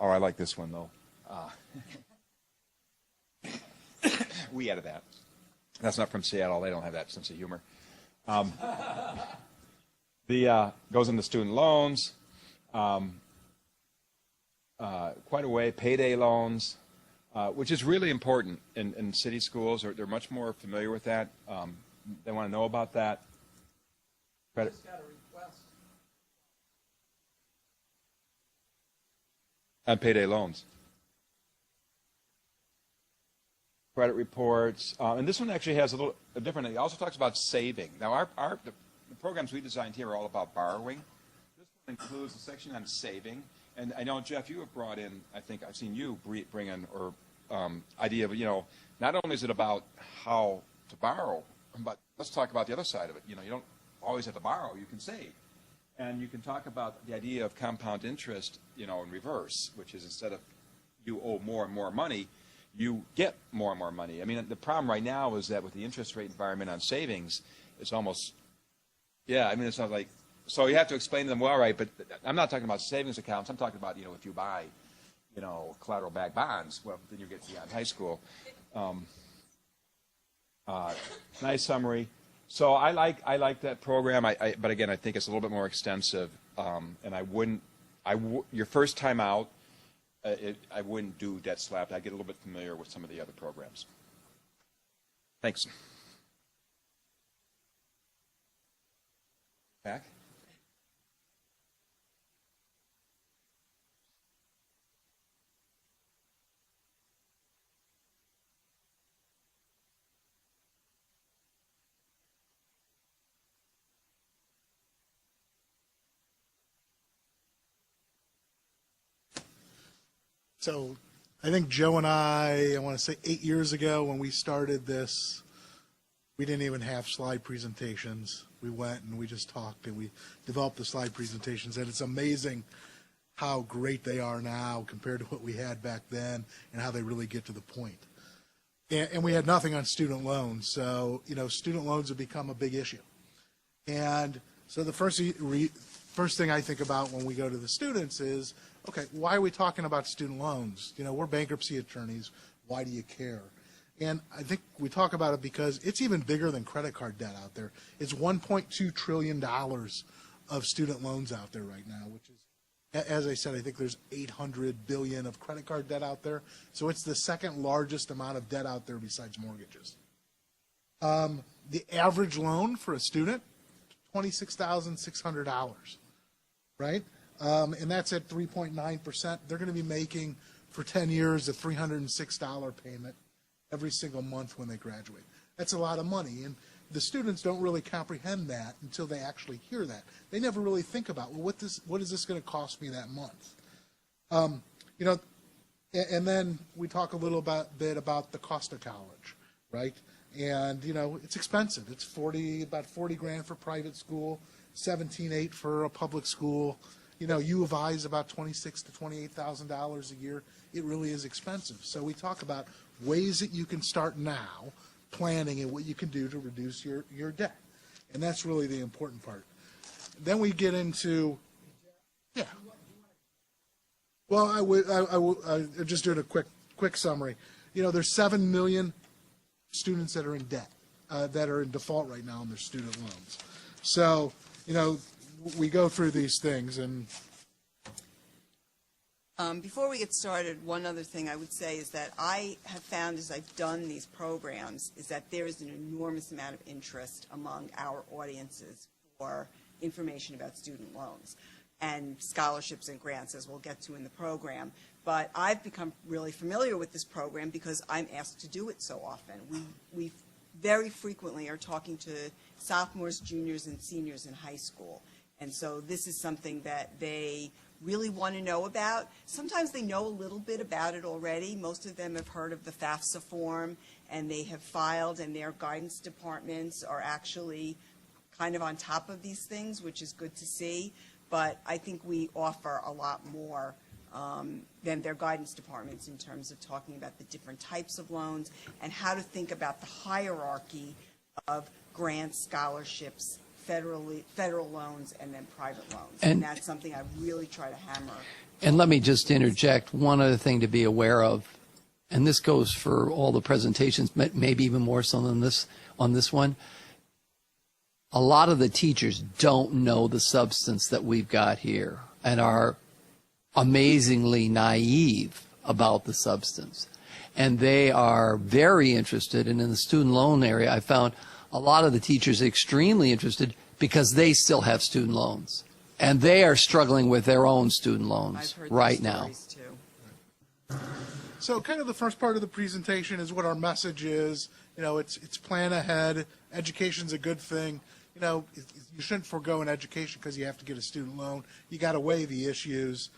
Oh, I like this one, though. We added that. That's not from Seattle. They don't have that sense of humor. Goes into student loans, quite a way, payday loans, which is really important in city schools. They're much more familiar with that. They want to know about that. Credit. Just got a request. On payday loans. Credit reports. And this one actually has a different, it also talks about saving. Now, the programs we designed here are all about borrowing. This one includes a section on saving. And I know, Jeff, you have brought in, I think I've seen you bring in, idea of, not only is it about how to borrow, but let's talk about the other side of it. You don't always have to borrow, you can save. And you can talk about the idea of compound interest, in reverse, which is instead of you owe more and more money, you get more and more money. I mean, the problem right now is that with the interest rate environment on savings, it's almost, it's not like, so you have to explain to them, well, all right, but I'm not talking about savings accounts. I'm talking about, if you buy, collateral-backed bonds, well, then you get beyond high school. Nice summary. So I like that program. But again, I think it's a little bit more extensive. And your first time out, I wouldn't do Debt Slapped. I get a little bit familiar with some of the other programs. Thanks. Back. So I think Joe and I want to say 8 years ago when we started this, we didn't even have slide presentations. We went and we just talked and we developed the slide presentations. And it's amazing how great they are now compared to what we had back then and how they really get to the point. And we had nothing on student loans. So, student loans have become a big issue. And so the first thing I think about when we go to the students is, okay, why are we talking about student loans? We're bankruptcy attorneys. Why do you care? And I think we talk about it because it's even bigger than credit card debt out there. It's $1.2 trillion of student loans out there right now, which is, as I said, I think there's $800 billion of credit card debt out there. So it's the second largest amount of debt out there besides mortgages. The average loan for a student, $26,600, right? And that's at 3.9%. They're going to be making, for 10 years, a $306 payment every single month when they graduate. That's a lot of money. And the students don't really comprehend that until they actually hear that. They never really think about, well, what is this going to cost me that month? And then we talk a little bit about the cost of college, right? And, it's expensive. It's about 40 grand for private school, 17.8 for a public school. U of I is about $26,000 to $28,000 a year. It really is expensive. So we talk about ways that you can start now, planning and what you can do to reduce your debt. And that's really the important part. Then we get into, Well, I will just doing a quick summary. There's 7 million students that are in debt, that are in default right now on their student loans. So, we go through these things and before we get started, one other thing I would say is that I have found as I've done these programs is that there is an enormous amount of interest among our audiences for information about student loans and scholarships and grants, as we'll get to in the program. But I've become really familiar with this program because I'm asked to do it so often. We very frequently are talking to sophomores, juniors, and seniors in high school. And so this is something that they really want to know about. Sometimes they know a little bit about it already. Most of them have heard of the FAFSA form, and they have filed, and their guidance departments are actually kind of on top of these things, which is good to see. But I think we offer a lot more than their guidance departments in terms of talking about the different types of loans and how to think about the hierarchy of grants, scholarships, federal loans and then private loans. And- And that's something I really try to hammer. And let me just interject one other thing to be aware of, and this goes for all the presentations, maybe even more so than this on this one. A lot of the teachers don't know the substance that we've got here and are amazingly naive about the substance. And they are very interested, and in the student loan area, I found a lot of the teachers extremely interested because they still have student loans. And they are struggling with their own student I've loans heard right those now. stories too. So kind of the first part of the presentation is what our message is. You know, it's plan ahead. Education's a good thing. You know, you shouldn't forego an education because you have to get a student loan. You got to weigh the issues.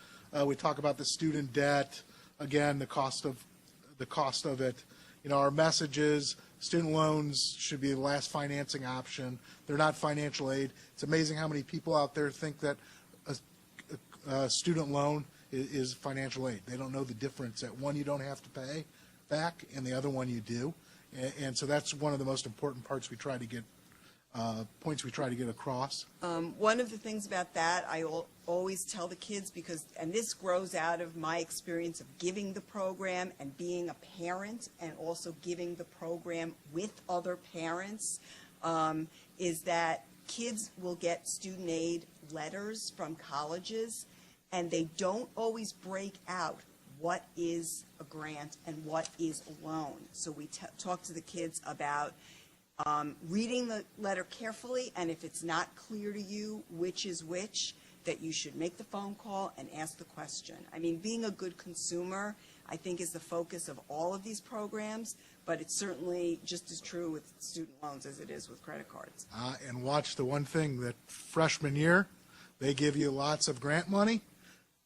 We talk about the student debt. Again, the cost of it. You know, our message is student loans should be the last financing option. They're not financial aid. It's amazing how many people out there think that a student loan is financial aid. They don't know the difference that one you don't have to pay back and the other one you do. And so that's one of the most important parts we try to get, points we try to get across. One of the things about that, I always tell the kids, and this grows out of my experience of giving the program and being a parent and also giving the program with other parents, is that kids will get student aid letters from colleges, and they don't always break out what is a grant and what is a loan. So we talk to the kids about reading the letter carefully, and if it's not clear to you which is which, that you should make the phone call and ask the question. I mean, being a good consumer, I think, is the focus of all of these programs, but it's certainly just as true with student loans as it is with credit cards. And watch the one thing that freshman year, they give you lots of grant money.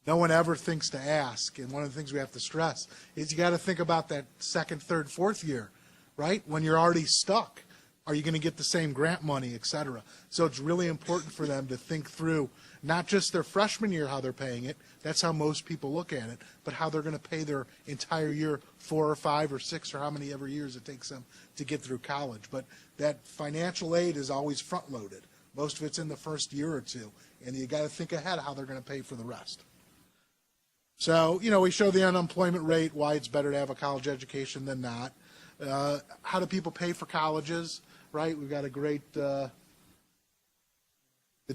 No one ever thinks to ask. And one of the things we have to stress is you got to think about that second, third, fourth year, right? When you're already stuck, are you going to get the same grant money, et cetera? So it's really important for them to think through not just their freshman year, how they're paying it. That's how most people look at it, but how they're going to pay their entire year, 4 or 5 or 6 or how many ever years it takes them to get through college. But that financial aid is always front loaded. Most of it's in the first year or two, and you got to think ahead of how they're going to pay for the rest. So, you know, we show the unemployment rate, why it's better to have a college education than not. How do people pay for colleges, right? We've got a great, the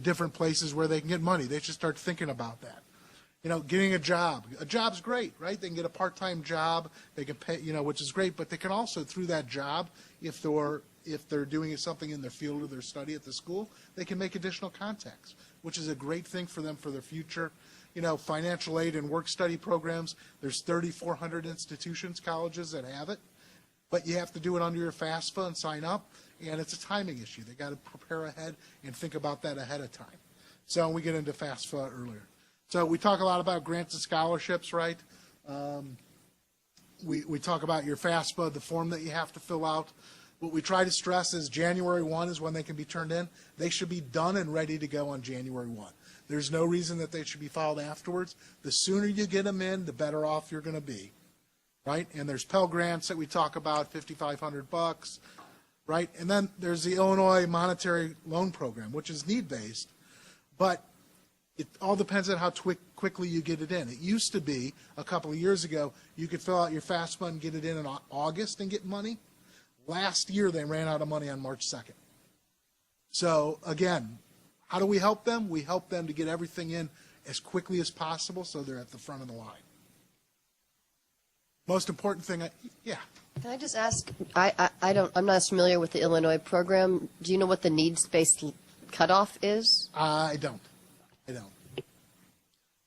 different places where they can get money. They should start thinking about that. You know, getting a job. A job's great, right? They can get a part-time job. They can pay, you know, which is great, but they can also, through that job, if they're doing something in their field of their study at the school, they can make additional contacts, which is a great thing for them for their future. You know, financial aid and work study programs, there's 3,400 institutions, colleges that have it, but you have to do it under your FAFSA and sign up, and it's a timing issue. They got to prepare ahead and think about that ahead of time. So we get into FAFSA earlier. So we talk a lot about grants and scholarships, right? We talk about your FAFSA, the form that you have to fill out. What we try to stress is January 1 is when they can be turned in. They should be done and ready to go on January 1. There's no reason that they should be filed afterwards. The sooner you get them in, the better off you're going to be, right? And there's Pell Grants that we talk about, $5,500, right? And then there's the Illinois Monetary Loan Program, which is need-based, but it all depends on how quickly you get it in. It used to be, a couple of years ago, you could fill out your FAFSA and get it in August and get money. Last year, they ran out of money on March 2nd. So, again, how do we help them? We help them to get everything in as quickly as possible so they're at the front of the line. Most important thing, yeah. Can I just ask, I'm not as familiar with the Illinois program. Do you know what the needs-based cutoff is? I don't.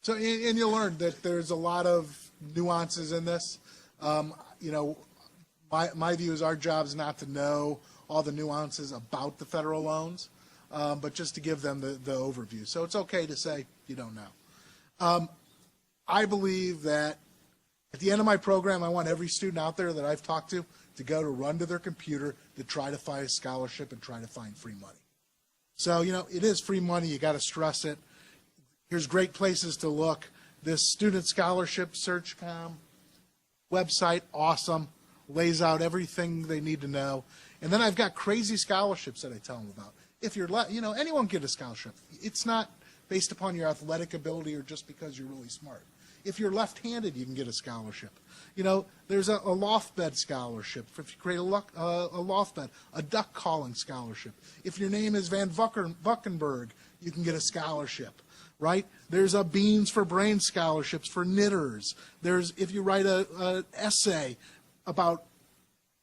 So, and you'll learn that there's a lot of nuances in this. You know, my view is our job is not to know all the nuances about the federal loans, but just to give them the overview. So it's okay to say you don't know. I believe that at the end of my program, I want every student out there that I've talked to go to run to their computer to try to find a scholarship and try to find free money. So, you know, it is free money. You got to stress it. Here's great places to look. This Student Scholarship Search.com website, awesome, lays out everything they need to know. And then I've got crazy scholarships that I tell them about. If you're, anyone can get a scholarship. It's not based upon your athletic ability or just because you're really smart. If you're left-handed, you can get a scholarship. There's a loft bed scholarship. If you create a loft bed, a duck calling scholarship. If your name is Van Vuckenberg, you can get a scholarship, right? There's a Beans for Brain scholarships for knitters. If you write an essay about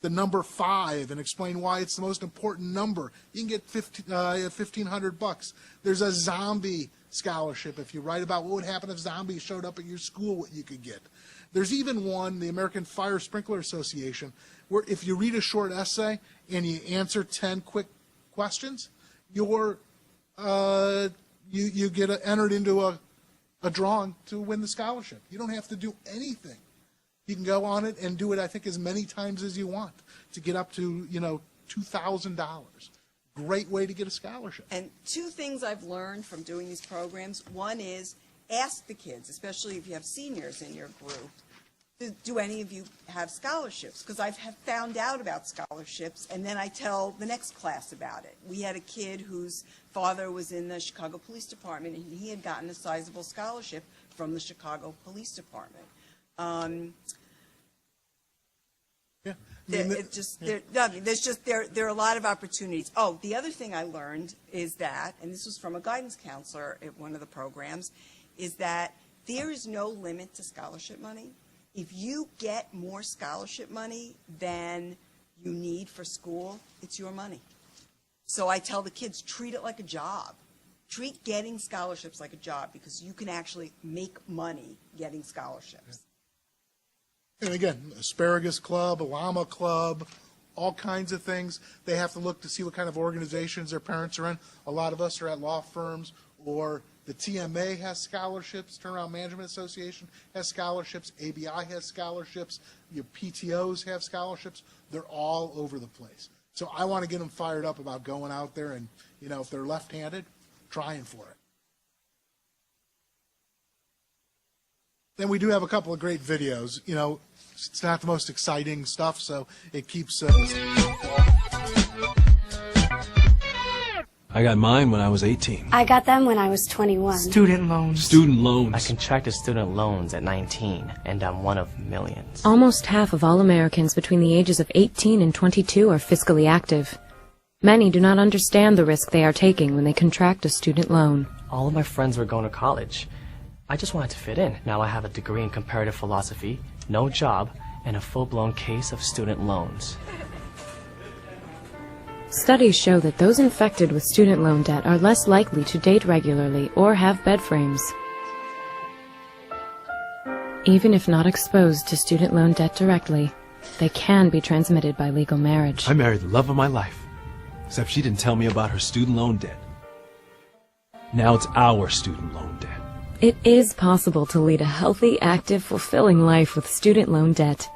the number 5 and explain why it's the most important number, you can get $1,500. There's a zombie scholarship. If you write about what would happen if zombies showed up at your school, what you could get. There's even one, the American Fire Sprinkler Association, where if you read a short essay and you answer 10 quick questions, you get entered into a drawing to win the scholarship. You don't have to do anything. You can go on it and do it, I think, as many times as you want to get up to, $2,000. Great way to get a scholarship. And two things I've learned from doing these programs. One is ask the kids, especially if you have seniors in your group, do any of you have scholarships? Because I've found out about scholarships, and then I tell the next class about it. We had a kid whose father was in the Chicago Police Department, and he had gotten a sizable scholarship from the Chicago Police Department. Yeah. There are a lot of opportunities. Oh, the other thing I learned is that, and this was from a guidance counselor at one of the programs, is that there is no limit to scholarship money. If you get more scholarship money than you need for school, it's your money. So I tell the kids, treat it like a job. Treat getting scholarships like a job, because you can actually make money getting scholarships. And again, Asparagus Club, a Llama Club, all kinds of things. They have to look to see what kind of organizations their parents are in. A lot of us are at law firms, or the TMA has scholarships, Turnaround Management Association has scholarships, ABI has scholarships, your PTOs have scholarships. They're all over the place. So I want to get them fired up about going out there and, if they're left-handed, trying for it. Then we do have a couple of great videos. It's not the most exciting stuff, so it keeps I got mine when I was 18. I got them when I was 21. Student loans. Student loans. I contracted student loans at 19, and I'm one of millions. Almost half of all Americans between the ages of 18 and 22 are fiscally active. Many do not understand the risk they are taking when they contract a student loan. All of my friends were going to college. I just wanted to fit in. Now I have a degree in comparative philosophy, no job, and a full-blown case of student loans. Studies show that those infected with student loan debt are less likely to date regularly or have bed frames. Even if not exposed to student loan debt directly, they can be transmitted by legal marriage. I married the love of my life, except she didn't tell me about her student loan debt. Now it's our student loan debt. It is possible to lead a healthy, active, fulfilling life with student loan debt.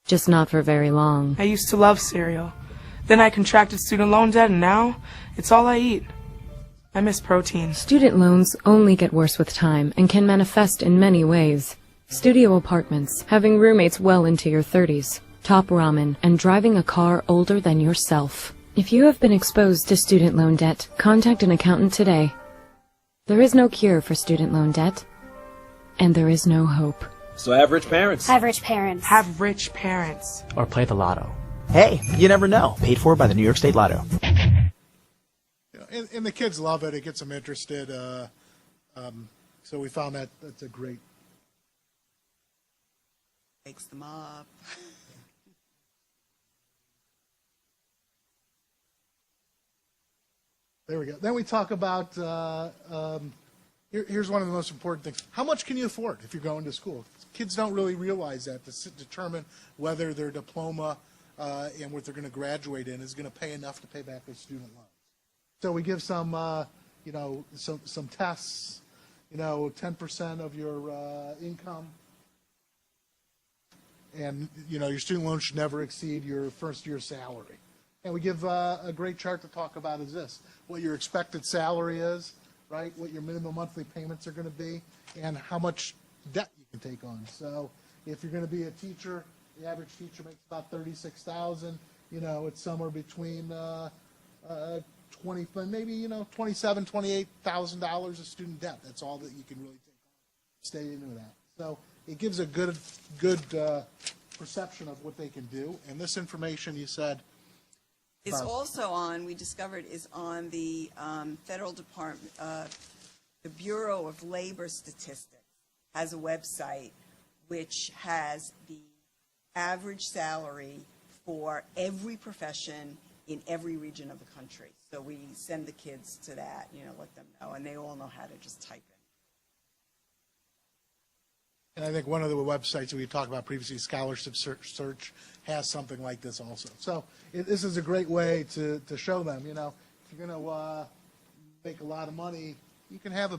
Just not for very long. I used to love cereal. Then I contracted student loan debt, and now it's all I eat. I miss protein. Student loans only get worse with time and can manifest in many ways. Studio apartments, having roommates well into your 30s, top ramen, and driving a car older than yourself. If you have been exposed to student loan debt, contact an accountant today. There is no cure for student loan debt, and there is no hope. So have rich parents. Have rich parents. Have rich parents. Or play the lotto. Hey, you never know. Paid for by the New York State Lotto. And the kids love it. It gets them interested. So we found that's a great. Wakes them up. There we go. Then we talk about, here's one of the most important things. How much can you afford if you're going to school? Kids don't really realize that to determine whether their diploma and what they're going to graduate in is going to pay enough to pay back their student loans. So we give some, some tests, 10% of your income. And, your student loan should never exceed your first year's salary. And we give a great chart to talk about is this, what your expected salary is, right, what your minimum monthly payments are going to be, and how much debt you can take on. So if you're going to be a teacher, the average teacher makes about $36,000. It's somewhere between maybe, $27,000, $28,000 of student debt. That's all that you can really take on, stay into that. So it gives a good perception of what they can do. And this information, you said, Is also on, we discovered, is on the federal department, the Bureau of Labor Statistics has a website which has the average salary for every profession in every region of the country. So we send the kids to that, let them know, and they all know how to just type in. and I think one of the websites that we talked about previously, Scholarship Search, has something like this also. So this is a great way to show them, if you're going to make a lot of money, you can have a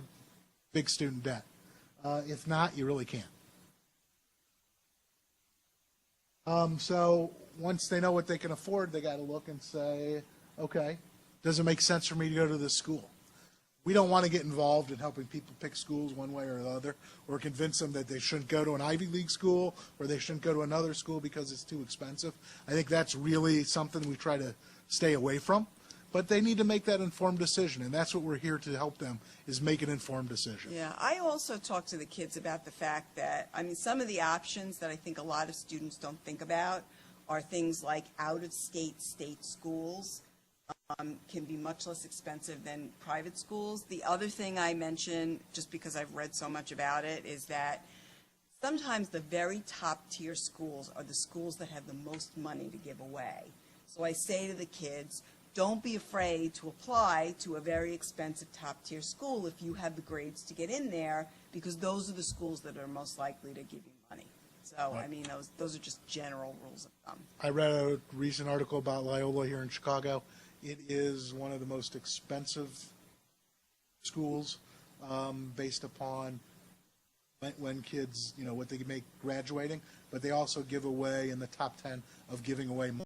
big student debt. If not, you really can't. So once they know what they can afford, they got to look and say, okay, does it make sense for me to go to this school? We don't want to get involved in helping people pick schools one way or the other, or convince them that they shouldn't go to an Ivy League school or they shouldn't go to another school because it's too expensive. I think that's really something we try to stay away from. But they need to make that informed decision, and that's what we're here to help them, is make an informed decision. Yeah, I also talk to the kids about the fact that, some of the options that I think a lot of students don't think about are things like out-of-state state schools can be much less expensive than private schools. The other thing I mention, just because I've read so much about it, is that sometimes the very top-tier schools are the schools that have the most money to give away. So I say to the kids, don't be afraid to apply to a very expensive top-tier school if you have the grades to get in there, because those are the schools that are most likely to give you money. So, those are just general rules of thumb. I read a recent article about Loyola here in Chicago. It is one of the most expensive schools based upon when kids, what they make graduating, but they also give away in the top 10 of giving away more